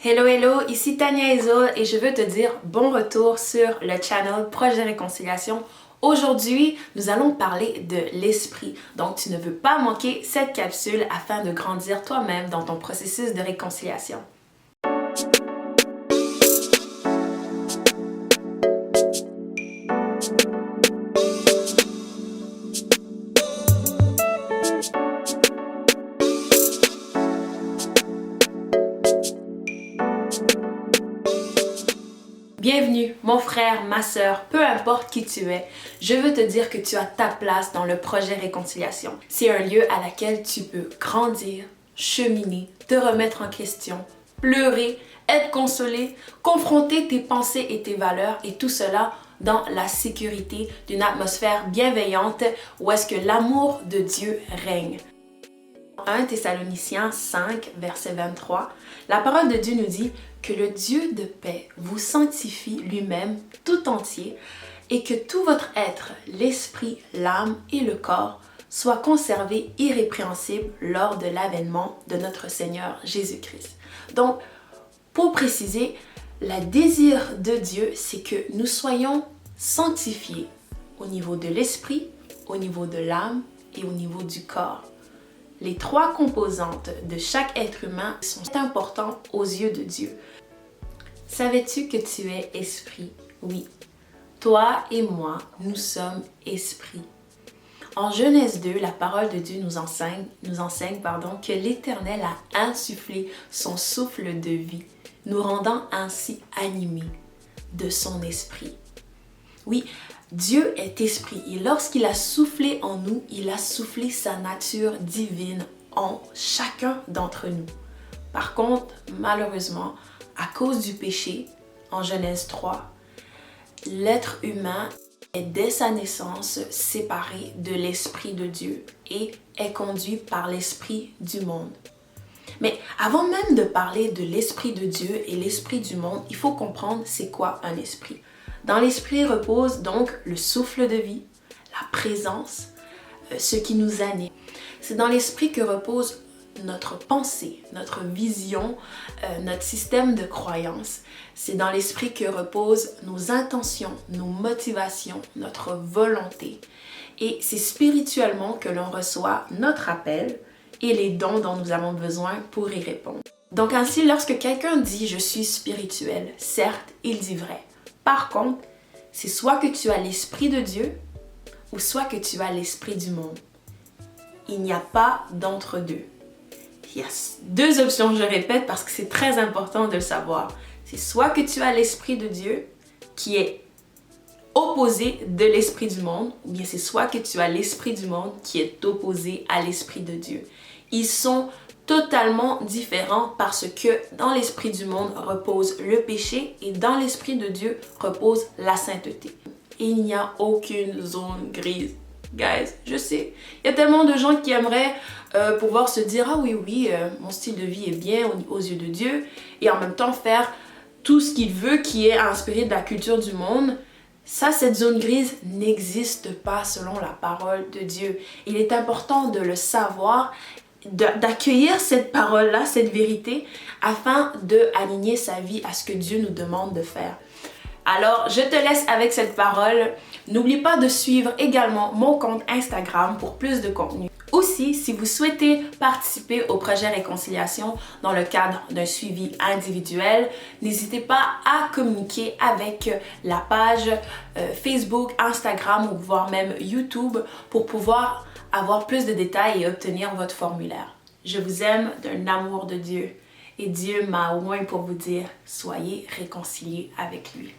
Hello hello, ici Tania Ezo et je veux te dire bon retour sur le channel Projet Réconciliation. Aujourd'hui, nous allons parler de l'esprit. Donc, tu ne veux pas manquer cette capsule afin de grandir toi-même dans ton processus de réconciliation. Bienvenue, mon frère, ma sœur, peu importe qui tu es, je veux te dire que tu as ta place dans le projet Réconciliation. C'est un lieu à laquelle tu peux grandir, cheminer, te remettre en question, pleurer, être consolé, confronter tes pensées et tes valeurs et tout cela dans la sécurité d'une atmosphère bienveillante où est-ce que l'amour de Dieu règne. 1 Thessaloniciens 5, verset 23, la parole de Dieu nous dit que le Dieu de paix vous sanctifie lui-même tout entier et que tout votre être, l'esprit, l'âme et le corps soient conservés irrépréhensibles lors de l'avènement de notre Seigneur Jésus-Christ. Donc, pour préciser, le désir de Dieu, c'est que nous soyons sanctifiés au niveau de l'esprit, au niveau de l'âme et au niveau du corps. Les trois composantes de chaque être humain sont importantes aux yeux de Dieu. Savais-tu que tu es esprit? Oui. Toi et moi, nous sommes esprits. En Genèse 2, la parole de Dieu nous enseigne que l'Éternel a insufflé son souffle de vie, nous rendant ainsi animés de son esprit. Oui, Dieu est esprit et lorsqu'il a soufflé en nous, il a soufflé sa nature divine en chacun d'entre nous. Par contre, malheureusement, à cause du péché, en Genèse 3, l'être humain est dès sa naissance séparé de l'esprit de Dieu et est conduit par l'esprit du monde. Mais avant même de parler de l'esprit de Dieu et l'esprit du monde, il faut comprendre c'est quoi un esprit. Dans l'esprit repose donc le souffle de vie, la présence, ce qui nous anime. C'est dans l'esprit que repose notre pensée, notre vision, notre système de croyance. C'est dans l'esprit que reposent nos intentions, nos motivations, notre volonté. Et c'est spirituellement que l'on reçoit notre appel et les dons dont nous avons besoin pour y répondre. Donc ainsi, lorsque quelqu'un dit « je suis spirituel », certes, il dit vrai. Par contre, c'est soit que tu as l'esprit de Dieu ou soit que tu as l'esprit du monde. Il n'y a pas d'entre-deux. Yes. Deux options, je répète, parce que c'est très important de le savoir. C'est soit que tu as l'esprit de Dieu qui est opposé de l'esprit du monde, ou bien c'est soit que tu as l'esprit du monde qui est opposé à l'esprit de Dieu. Ils sont totalement différents parce que dans l'esprit du monde repose le péché et dans l'esprit de Dieu repose la sainteté. Il n'y a aucune zone grise. Guys, je sais, il y a tellement de gens qui aimeraient pouvoir se dire « Ah oui, mon style de vie est bien aux yeux de Dieu » et en même temps faire tout ce qu'il veut qui est inspiré de la culture du monde. Ça, cette zone grise n'existe pas selon la parole de Dieu. Il est important de le savoir, d'accueillir cette parole-là, cette vérité, afin d'aligner sa vie à ce que Dieu nous demande de faire. Alors, je te laisse avec cette parole. N'oublie pas de suivre également mon compte Instagram pour plus de contenu. Aussi, si vous souhaitez participer au projet Réconciliation dans le cadre d'un suivi individuel, n'hésitez pas à communiquer avec la page Facebook, Instagram ou voire même YouTube pour pouvoir avoir plus de détails et obtenir votre formulaire. Je vous aime d'un amour de Dieu et Dieu m'a au moins pour vous dire, soyez réconciliés avec lui.